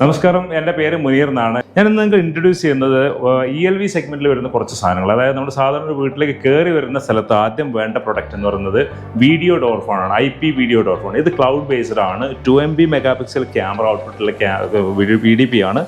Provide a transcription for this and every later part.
നമസ്കാരം, എൻ്റെ പേര് മുനീർ എന്നാണ്. ഞാനിന്ന് നിങ്ങൾക്ക് ഇൻട്രൊഡ്യൂസ് ചെയ്യുന്നത് ELV സെഗ്മെന്റിൽ വരുന്ന കുറച്ച് സാധനങ്ങൾ. അതായത് നമ്മൾ സാധാരണ ഒരു വീട്ടിലേക്ക് കയറി വരുന്ന സ്ഥലത്ത് ആദ്യം വേണ്ട പ്രൊഡക്റ്റ് എന്ന് പറയുന്നത് വീഡിയോ ഡോർ ഫോൺ ആണ്. IP video door phone. ഇത് ക്ലൗഡ് ബേസ്ഡ് ആണ്. 2MP മെഗാപിക്സൽ ക്യാമറ ഔട്ട്പുട്ടുള്ള VDP ആണ്.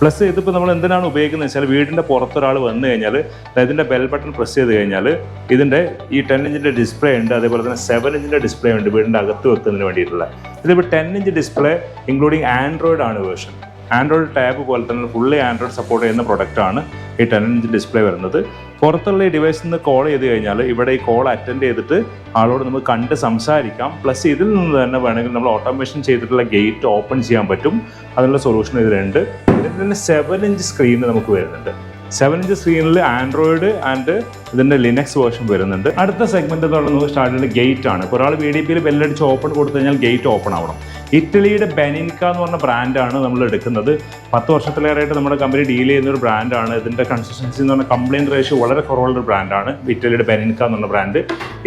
പ്ലസ് ഇതിപ്പോൾ നമ്മൾ എന്തിനാണ് ഉപയോഗിക്കുന്നത് വെച്ചാൽ, വീടിൻ്റെ പുറത്തൊരാൾ വന്നു കഴിഞ്ഞാൽ ഇതിൻ്റെ ബെൽ ബട്ടൺ പ്രസ് ചെയ്ത് കഴിഞ്ഞാൽ ഇതിൻ്റെ ഈ 10 ഇഞ്ചിൻ്റെ ഡിസ്പ്ലേ ഉണ്ട്, അതേപോലെ തന്നെ 7 ഇഞ്ചിൻ്റെ ഡിസ്പ്ലേ ഉണ്ട് വീടിൻ്റെ അകത്ത് വെക്കുന്നതിന് വേണ്ടിയിട്ടുള്ള. ഇതിപ്പോൾ 10 ഇഞ്ച് ഡിസ്പ്ലേ ഇൻക്ലൂഡിങ് ആൻഡ്രോയിഡ് ആണ് വേർഷൻ. ആൻഡ്രോയിഡ് ടാബ് പോലെ തന്നെ ഫുള്ളി ആൻഡ്രോയിഡ് സപ്പോർട്ട് ചെയ്യുന്ന പ്രൊഡക്റ്റാണ് ഈ 10 ഇഞ്ച് ഡിസ്പ്ലേ വരുന്നത്. പുറത്തുള്ള ഈ ഡിവൈസിൽ നിന്ന് കോൾ ചെയ്ത് കഴിഞ്ഞാൽ ഇവിടെ ഈ കോൾ അറ്റൻഡ് ചെയ്തിട്ട് ആളോട് നമുക്ക് കണ്ട് സംസാരിക്കാം. പ്ലസ് ഇതിൽ നിന്ന് തന്നെ വേണമെങ്കിൽ നമ്മൾ ഓട്ടോമേഷൻ ചെയ്തിട്ടുള്ള ഗേറ്റ് ഓപ്പൺ ചെയ്യാൻ പറ്റും. അതിനുള്ള സൊല്യൂഷൻ ഇതിലുണ്ട്. ഇതിൽ തന്നെ 7 ഇഞ്ച് സ്ക്രീൻ നമുക്ക് വരുന്നുണ്ട്. 7 ഇഞ്ച് സ്ക്രീനിൽ ആൻഡ്രോയിഡ് ആൻഡ് ഇതിൻ്റെ ലിനക്സ് വേർഷൻ വരുന്നുണ്ട്. അടുത്ത സെഗ്മെന്റ് എന്ന് പറയുന്നത് സ്റ്റാർട്ട് ചെയ്യുന്നത് ഗേറ്റ് ആണ്. ഇപ്പോൾ ഒരാൾ VDPയിൽ ബെല്ലടിച്ച് ഓപ്പൺ കൊടുത്തു കഴിഞ്ഞാൽ ഗേറ്റ് ഓപ്പൺ ആവണം. ഇറ്റലിയുടെ ബെനിൻക എന്ന് പറഞ്ഞ ബ്രാൻഡാണ് നമ്മൾ എടുക്കുന്നത്. 10 വർഷത്തിലേറെയായിട്ട് നമ്മുടെ കമ്പനി ഡീൽ ചെയ്യുന്ന ഒരു ബ്രാൻഡാണ്. ഇതിൻ്റെ കൺസിസ്റ്റൻസി എന്ന് പറഞ്ഞാൽ കംപ്ലയിൻറ്റ് റേഷ്യോ വളരെ കുറവുള്ളൊരു ബ്രാൻഡാണ് ഇറ്റലിയുടെ ബെനിൻക എന്ന് പറഞ്ഞ ബ്രാൻഡ്.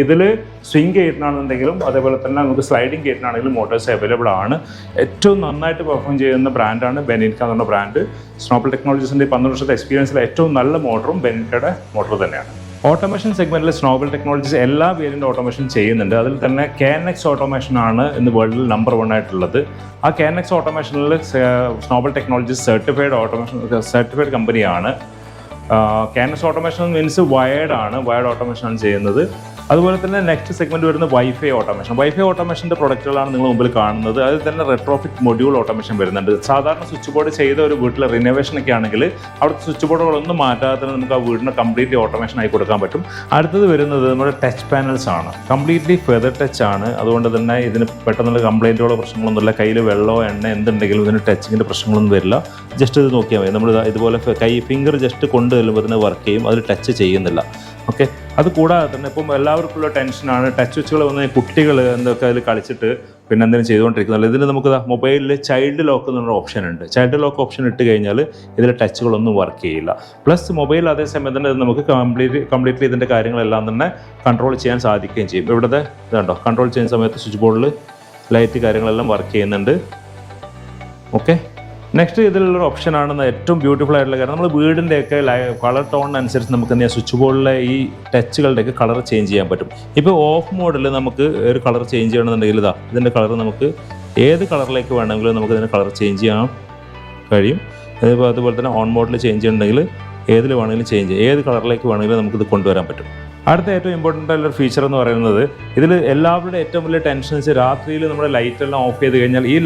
ഇതിൽ സ്വിംഗ് ഗേറ്റിനാണെന്നുണ്ടെങ്കിലും അതേപോലെ തന്നെ നമുക്ക് സ്ലൈഡിംഗ് ഗേറ്റിനാണെങ്കിലും മോട്ടോഴ്സ് അവൈലബിൾ ആണ്. ഏറ്റവും നന്നായിട്ട് പെർഫോം ചെയ്യുന്ന ബ്രാൻഡാണ് ബെനിൻക എന്ന് പറഞ്ഞ ബ്രാൻഡ്. സ്നോബിൾ ടെക്നോളജീസിൻ്റെ 12 വർഷത്തെ എക്സ്പീരിയൻസിൽ ഏറ്റവും നല്ല മോട്ടറും ബെനിൻകയുടെ മോട്ടർ തന്നെയാണ്. ഓട്ടോമേഷൻ സെഗ്മെന്റിൽ സ്നോബിൾ ടെക്നോളജീസ് എല്ലാ വേരിയൻ്റ് ഓട്ടോമേഷൻ ചെയ്യുന്നുണ്ട്. അതിൽ തന്നെ KNX ഓട്ടോമേഷൻ ആണ് ഇന്ന് വേൾഡിൽ നമ്പർ 1 ആയിട്ടുള്ളത്. ആ KNX ഓട്ടോമേഷനിൽ സ്നോബിൾ ടെക്നോളജീസ് സർട്ടിഫൈഡ് കമ്പനിയാണ്. KNX automation means wired automation ആണ് ചെയ്യുന്നത്. അതുപോലെ തന്നെ നെക്സ്റ്റ് സെഗ്മെന്റ് വരുന്ന വൈഫൈ ഓട്ടോമേഷൻ്റെ പ്രൊഡക്റ്റുകളാണ് നിങ്ങൾ മുമ്പിൽ കാണുന്നത്. അതിൽ തന്നെ റെട്രോഫിറ്റ് മൊഡ്യൂൾ ഓട്ടോമേഷൻ വരുന്നുണ്ട്. സാധാരണ സ്വിച്ച് ബോർഡ് ചെയ്ത ഒരു വീട്ടിലെ റിനോവേഷൻ ഒക്കെ ആണെങ്കിൽ അവിടുത്തെ സ്വിച്ച് ബോർഡുകളൊന്നും മാറ്റാതെ തന്നെ നമുക്ക് ആ വീടിന് കംപ്ലീറ്റ്ലി ഓട്ടോമേഷൻ ആയി കൊടുക്കാൻ പറ്റും. അടുത്തത് വരുന്നത് നമ്മുടെ ടച്ച് പാനൽസ് ആണ്. കംപ്ലീറ്റ്ലി ഫെദർ ടച്ച് ആണ്. അതുകൊണ്ട് തന്നെ ഇതിന് പെട്ടെന്നുള്ള കംപ്ലൈൻറ്റുകളോ പ്രശ്നങ്ങളൊന്നുമില്ല. കയ്യിൽ വെള്ളമോ എണ്ണ എന്തുണ്ടെങ്കിലും ഇതിന് ടച്ചിങ്ങിൻ്റെ പ്രശ്നങ്ങളൊന്നും വരില്ല. ജസ്റ്റ് ഇത് നോക്കിയാൽ മതി. നമ്മൾ ഇതുപോലെ ഫിംഗർ ജസ്റ്റ് കൊണ്ട് ചെല്ലുമ്പോൾ തന്നെ വർക്ക് ചെയ്യും. അതിൽ ടച്ച് ചെയ്യുന്നില്ല. ഓക്കെ. അത് കൂടാതെ തന്നെ ഇപ്പം എല്ലാവർക്കുള്ള ടെൻഷനാണ് ടച്ച് സ്വിച്ചുകൾ വന്ന് കുട്ടികൾ എന്തൊക്കെ അതിൽ കളിച്ചിട്ട് പിന്നെ എന്തെങ്കിലും ചെയ്തുകൊണ്ടിരിക്കുന്നില്ല. ഇതിന് നമുക്ക് മൊബൈലിൽ ചൈൽഡ് ലോക്ക് എന്നുള്ള ഓപ്ഷൻ ഉണ്ട്. ചൈൽഡ് ലോക്ക് ഓപ്ഷൻ ഇട്ട് കഴിഞ്ഞാൽ ഇതിൽ ടച്ചുകളൊന്നും വർക്ക് ചെയ്യില്ല. പ്ലസ് മൊബൈൽ അതേസമയം തന്നെ നമുക്ക് കംപ്ലീറ്റ്ലി ഇതിൻ്റെ കാര്യങ്ങളെല്ലാം തന്നെ കൺട്രോൾ ചെയ്യാൻ സാധിക്കുകയും ചെയ്യും. ഇവിടുത്തെ ഇതുണ്ടോ, കൺട്രോൾ ചെയ്യുന്ന സമയത്ത് സ്വിച്ച് ബോർഡിൽ ലൈറ്റ് കാര്യങ്ങളെല്ലാം വർക്ക് ചെയ്യുന്നുണ്ട്. ഓക്കെ. നെക്സ്റ്റ് ഇതിലുള്ളൊരു ഓപ്ഷനാണ് ഏറ്റവും ബ്യൂട്ടിഫുൾ ആയിട്ടുള്ള കാര്യം. നമ്മൾ വീടിൻ്റെയൊക്കെ കളർ ടോണിനനുസരിച്ച് നമുക്ക് എന്ത് ചെയ്യാം, സ്വിച്ച് ബോർഡിലെ ഈ ടച്ചുകളുടെയൊക്കെ കളർ ചേഞ്ച് ചെയ്യാൻ പറ്റും. ഇപ്പോൾ ഓഫ് മോഡിൽ നമുക്ക് ഒരു കളർ ചേഞ്ച് ചെയ്യണമെന്നുണ്ടെങ്കിൽ ഇതിൻ്റെ കളർ നമുക്ക് ഏത് കളറിലേക്ക് വേണമെങ്കിലും നമുക്ക് ഇതിൻ്റെ കളർ ചേഞ്ച് ചെയ്യാൻ കഴിയും. അതുപോലെ തന്നെ ഓൺ മോഡിൽ ചേഞ്ച് ചെയ്യണമെങ്കിൽ ഏതിൽ വേണമെങ്കിലും ചേഞ്ച് ചെയ്യാം. ഏത് കളറിലേക്ക് വേണമെങ്കിലും നമുക്കിത് കൊണ്ടുവരാൻ പറ്റും. അടുത്ത ഏറ്റവും ഇമ്പോർട്ടൻ്റ് ആയിട്ടുള്ള ഫീച്ചർ എന്ന് പറയുന്നത്, ഇതിൽ എല്ലാവരുടെ ഏറ്റവും വലിയ ടെൻഷൻസ് രാത്രിയിൽ നമ്മുടെ ലൈറ്റെല്ലാം ഓഫ് ചെയ്ത് കഴിഞ്ഞാൽ ഈ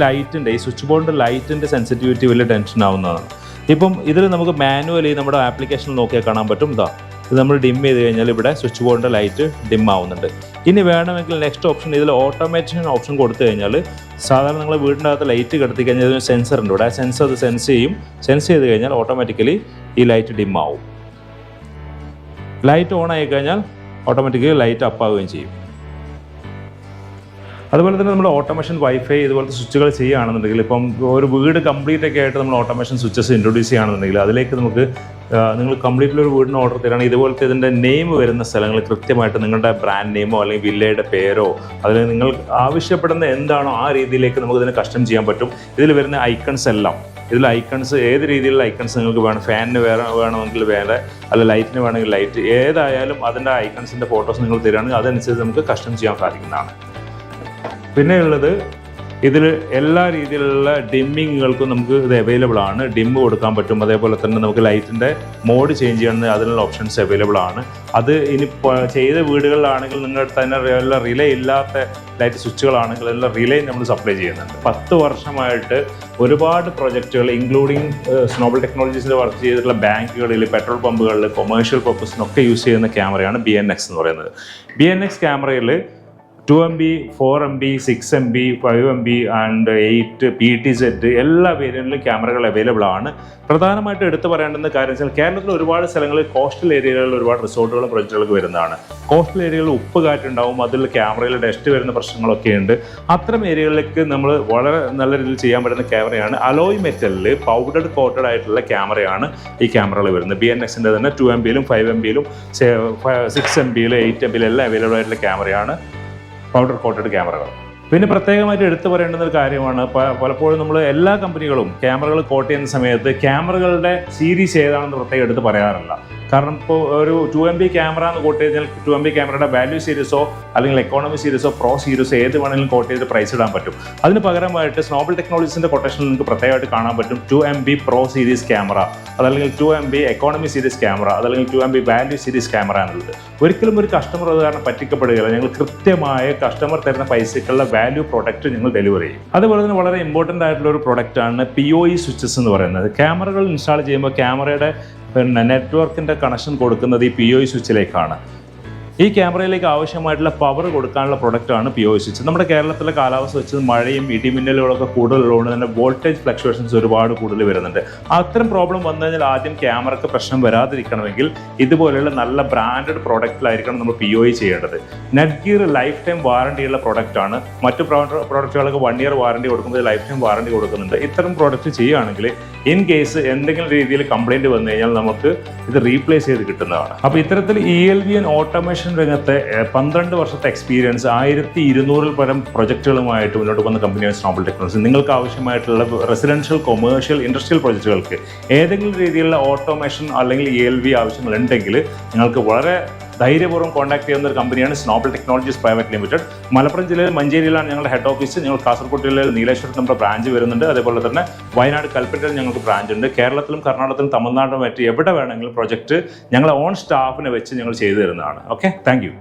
സ്വിച്ച് ബോർഡിൻ്റെ ലൈറ്റിൻ്റെ സെൻസിറ്റിവിറ്റി വലിയ ടെൻഷൻ ആവുന്നതാണ്. ഇപ്പം ഇതിൽ നമുക്ക് മാനുവലി നമ്മുടെ ആപ്ലിക്കേഷനിൽ നോക്കിയാൽ കാണാൻ പറ്റും. ഇത് നമ്മൾ ഡിം ചെയ്ത് കഴിഞ്ഞാൽ ഇവിടെ സ്വിച്ച് ബോർഡിൻ്റെ ലൈറ്റ് ഡിം ആവുന്നുണ്ട്. ഇനി വേണമെങ്കിൽ നെക്സ്റ്റ് ഓപ്ഷൻ ഇതിൽ ഓട്ടോമേഷൻ ഓപ്ഷൻ കൊടുത്തു കഴിഞ്ഞാൽ, സാധാരണ നിങ്ങൾ വീടിൻ്റെ അകത്ത് ലൈറ്റ് കിടത്തി കഴിഞ്ഞാൽ ഇതിന് സെൻസർ ഉണ്ട് ഇവിടെ. ആ സെൻസർ അത് സെൻസ് ചെയ്ത് കഴിഞ്ഞാൽ ഓട്ടോമാറ്റിക്കലി ഈ ലൈറ്റ് ഡിം ആവും. ലൈറ്റ് ഓൺ ആയി കഴിഞ്ഞാൽ ഓട്ടോമാറ്റിക്കലി ലൈറ്റ് അപ്പ് ആവുകയും ചെയ്യും. അതുപോലെ തന്നെ നമ്മൾ ഓട്ടോമേഷൻ വൈഫൈ ഇതുപോലത്തെ സ്വിച്ചുകൾ ചെയ്യുകയാണെന്നുണ്ടെങ്കിൽ, ഇപ്പം ഒരു വീട് കംപ്ലീറ്റ് ഒക്കെ ആയിട്ട് നമ്മൾ ഓട്ടോമേഷൻ സ്വിച്ചസ് ഇൻട്രൊഡ്യൂസ് ചെയ്യുകയാണെന്നുണ്ടെങ്കിൽ അതിലേക്ക് നമുക്ക് നിങ്ങൾ കംപ്ലീറ്റ്ലി ഒരു വീടിന് ഓർഡർ തരികയാണെങ്കിൽ ഇതുപോലത്തെ ഇതിൻ്റെ നെയിം വരുന്ന സ്ഥലങ്ങൾ കൃത്യമായിട്ട് നിങ്ങളുടെ ബ്രാൻഡ് നെയിമോ അല്ലെങ്കിൽ വില്ലയുടെ പേരോ അതിൽ നിങ്ങൾ ആവശ്യപ്പെടുന്ന എന്താണോ ആ രീതിയിലേക്ക് നമുക്ക് ഇതിനെ കസ്റ്റം ചെയ്യാൻ പറ്റും. ഇതിൽ വരുന്ന ഐക്കൺസ് എല്ലാം, ഇതിൽ ഐക്കൺസ് ഏത് രീതിയിലുള്ള ഐക്കൺസ് നിങ്ങൾക്ക് വേണം, ഫാനിന് വേണമെങ്കിൽ വേറെ, അല്ല ലൈറ്റിന് വേണമെങ്കിൽ ലൈറ്റ്, ഏതായാലും അതിൻ്റെ ഐക്കൺസിൻ്റെ ഫോട്ടോസ് നിങ്ങൾ തരികയാണെങ്കിൽ അതനുസരിച്ച് നമുക്ക് കസ്റ്റം ചെയ്യാൻ സാധിക്കുന്നതാണ്. പിന്നെയുള്ളത്, ഇതിൽ എല്ലാ രീതിയിലുള്ള ഡിമ്മിങ്ങുകൾക്കും നമുക്ക് ഇത് അവൈലബിൾ ആണ്. ഡിമ്മ് കൊടുക്കാൻ പറ്റും. അതേപോലെ തന്നെ നമുക്ക് ലൈറ്റിൻ്റെ മോഡ് ചേഞ്ച് ചെയ്യണമെങ്കിൽ അതിനുള്ള ഓപ്ഷൻസ് അവൈലബിൾ ആണ്. അത് ഇനി ചെയ്ത വീടുകളിലാണെങ്കിൽ നിങ്ങളുടെ തന്നെ റിലേ ഇല്ലാത്ത ലൈറ്റ് സ്വിച്ചുകളാണെങ്കിൽ അതിനുള്ള റിലേ നമ്മൾ സപ്ലൈ ചെയ്യുന്നുണ്ട്. 10 വർഷമായിട്ട് ഒരുപാട് പ്രൊജക്റ്റുകൾ ഇൻക്ലൂഡിങ് സ്നോബിൾ ടെക്നോളജീസിൽ വർക്ക് ചെയ്തിട്ടുള്ള ബാങ്കുകളിൽ, പെട്രോൾ പമ്പുകളിൽ, കൊമേഴ്ഷ്യൽ പർപ്പസിനൊക്കെ യൂസ് ചെയ്യുന്ന ക്യാമറയാണ് BNX എന്ന് പറയുന്നത്. BNX ക്യാമറയിൽ 2MP, 4MP, 6MP, 5MP and 8 PTZ എല്ലാ വേരിയൻറ്റിലും ക്യാമറകൾ അവൈലബിൾ ആണ്. പ്രധാനമായിട്ട് എടുത്തു പറയേണ്ടുന്ന കാര്യം വെച്ചാൽ, കേരളത്തിൽ ഒരുപാട് സ്ഥലങ്ങളിൽ കോസ്റ്റൽ ഏരിയകളിൽ ഒരുപാട് റിസോർട്ടുകളും പ്രൊജക്റ്റുകളൊക്കെ വരുന്നതാണ്. കോസ്റ്റൽ ഏരിയകളിൽ ഉപ്പ് കാറ്റുണ്ടാവും, അതിൽ ക്യാമറയിൽ ഡസ്റ്റ് വരുന്ന പ്രശ്നങ്ങളൊക്കെ ഉണ്ട്. അത്തരം ഏരിയകളിലേക്ക് നമ്മൾ വളരെ നല്ല രീതിയിൽ ചെയ്യാൻ പറ്റുന്ന ക്യാമറയാണ്. അലോയ് മെറ്റലിൽ പൗഡർഡ് കോട്ടഡ് ആയിട്ടുള്ള ക്യാമറയാണ് ഈ ക്യാമറകൾ വരുന്നത്. BNXൻ്റെ തന്നെ 2MPയിലും 5MPയിലും 6MPയിലും 8MPയിലും എല്ലാം അവൈലബിൾ ആയിട്ടുള്ള ക്യാമറയാണ് പൗഡർ കോട്ടഡ് ക്യാമറകൾ. പിന്നെ പ്രത്യേകമായിട്ട് എടുത്തു പറയേണ്ടുന്ന ഒരു കാര്യമാണ്, പലപ്പോഴും നമ്മൾ എല്ലാ കമ്പനികളും ക്യാമറകൾ കോട്ട് ചെയ്യുന്ന സമയത്ത് ക്യാമറകളുടെ സീരീസ് ഏതാണെന്ന് പ്രത്യേകം എടുത്ത് പറയാറില്ല. കാരണം ഇപ്പോൾ ഒരു 2MP ക്യാമറ എന്ന് കോട്ട് ചെയ്താൽ 2MP ക്യാമറയുടെ വാല്യൂ സീരീസോ അല്ലെങ്കിൽ എക്കോണമി സീരീസോ പ്രോ സീരീസോ ഏത് വേണമെങ്കിലും കോട്ട് ചെയ്ത് പ്രൈസ് ഇടാൻ പറ്റും. അതിന് പകരമായിട്ട് സ്നോബിൾ ടെക്നോളജീസിന്റെ കൊട്ടേഷനിൽ നിങ്ങൾക്ക് പ്രത്യേകമായിട്ട് കാണാൻ പറ്റും 2MP പ്രോ സീരീസ് ക്യാമറ, അതല്ലെങ്കിൽ 2MP എക്കോണമി സീരീസ് ക്യാമറ, അതല്ലെങ്കിൽ 2MP വാല്യൂ സീരീസ് ക്യാമറ എന്നുള്ളത്. ഒരിക്കലും ഒരു കസ്റ്റമർ അത് കാരണം പറ്റിക്കപ്പെടുകയില്ല. ഞങ്ങൾ കൃത്യമായ കസ്റ്റമർ തരുന്ന പൈസക്കുള്ള വാല്യൂ പ്രൊഡക്റ്റ് ഞങ്ങൾ ഡെലിവറി ചെയ്യും. അതുപോലെ തന്നെ വളരെ ഇമ്പോർട്ടൻ്റ് ആയിട്ടുള്ള ഒരു പ്രൊഡക്റ്റാണ് PoE സ്വിച്ചസ് എന്ന് പറയുന്നത്. ക്യാമറകൾ ഇൻസ്റ്റാൾ ചെയ്യുമ്പോൾ ക്യാമറയുടെ നെറ്റ്വർക്കിൻ്റെ കണക്ഷൻ കൊടുക്കുന്നത് ഈ PoE സ്വിച്ചിലേക്കാണ്. ഈ ക്യാമറയിലേക്ക് ആവശ്യമായിട്ടുള്ള പവർ കൊടുക്കാനുള്ള പ്രൊഡക്റ്റാണ് PoE സ്വിച്ച്. നമ്മുടെ കേരളത്തിലെ കാലാവസ്ഥ വെച്ച് മഴയും ഇടിമിന്നലുകളൊക്കെ കൂടുതലുള്ളതുകൊണ്ട് തന്നെ വോൾട്ടേജ് ഫ്ലക്ച്വേഷൻസ് ഒരുപാട് കൂടുതൽ വരുന്നുണ്ട്. അത്തരം പ്രോബ്ലം വന്നു കഴിഞ്ഞാൽ ആദ്യം ക്യാമറയ്ക്ക് പ്രശ്നം വരാതിരിക്കണമെങ്കിൽ ഇതുപോലെയുള്ള നല്ല ബ്രാൻഡഡ് പ്രോഡക്റ്റിലായിരിക്കണം നമ്മൾ PoE ചെയ്യേണ്ടത്. നെറ്റ്ഗിയർ ലൈഫ് ടൈം വാറണ്ടിയുള്ള പ്രോഡക്റ്റാണ്. മറ്റു പ്രോഡക്റ്റുകളൊക്കെ 1 year വാറണ്ടി കൊടുക്കുമ്പോൾ ലൈഫ് ടൈം വാറണ്ടി കൊടുക്കുന്നുണ്ട്. ഇത്തരം പ്രോഡക്റ്റ് ചെയ്യുകയാണെങ്കിൽ ഇൻ കേസ് എന്തെങ്കിലും രീതിയിൽ കംപ്ലൈൻറ്റ് വന്നു കഴിഞ്ഞാൽ നമുക്ക് ഇത് റീപ്ലേസ് ചെയ്ത് കിട്ടുന്നതാണ്. അപ്പോൾ ഇത്തരത്തിൽ ELV ആൻഡ് ഓട്ടോമേഷൻ രംഗത്തെ 12 വർഷത്തെ എക്സ്പീരിയൻസ് 1200 പരം പ്രൊജക്റ്റുകളുമായിട്ട് മുന്നോട്ട് വന്ന കമ്പനിയാണ് സ്നോബിൾ ടെക്നോളജി. നിങ്ങൾക്ക് ആവശ്യമായിട്ടുള്ള റെസിഡൻഷ്യൽ, കൊമേഴ്ഷ്യൽ, ഇൻഡസ്ട്രിയൽ പ്രൊജക്റ്റുകൾക്ക് ഏതെങ്കിലും രീതിയിലുള്ള ഓട്ടോമേഷൻ അല്ലെങ്കിൽ ELV ആവശ്യങ്ങളുണ്ടെങ്കിൽ നിങ്ങൾക്ക് വളരെ ധൈര്യപൂർവ്വം കോൺടാക്ട് ചെയ്യുന്ന ഒരു കമ്പനിയാണ് സ്നോബിൾ ടെക്നോളജീസ് പ്രൈവറ്റ് ലിമിറ്റഡ്. മലപ്പുറം ജില്ലയിൽ മഞ്ചേരിയിലാണ് ഞങ്ങളുടെ ഹെഡ് ഓഫീസ്. ഞങ്ങൾ കാസർഗോഡ് ജില്ലയിൽ നീലേശ്വരത്ത് നമ്മുടെ ബ്രാഞ്ച് വരുന്നുണ്ട്. അതേപോലെ തന്നെ വയനാട് കൽപ്പറ്റയിൽ ഞങ്ങൾക്ക് ബ്രാഞ്ച് ഉണ്ട്. കേരളത്തിലും കർണാടകത്തിലും തമിഴ്നാട്ടിലും മറ്റ് എവിടെ വേണമെങ്കിലും പ്രൊജക്റ്റ് ഞങ്ങളെ ഓൺ സ്റ്റാഫിനെ വെച്ച് ഞങ്ങൾ ചെയ്തു തരുന്നതാണ്. Okay, thank you.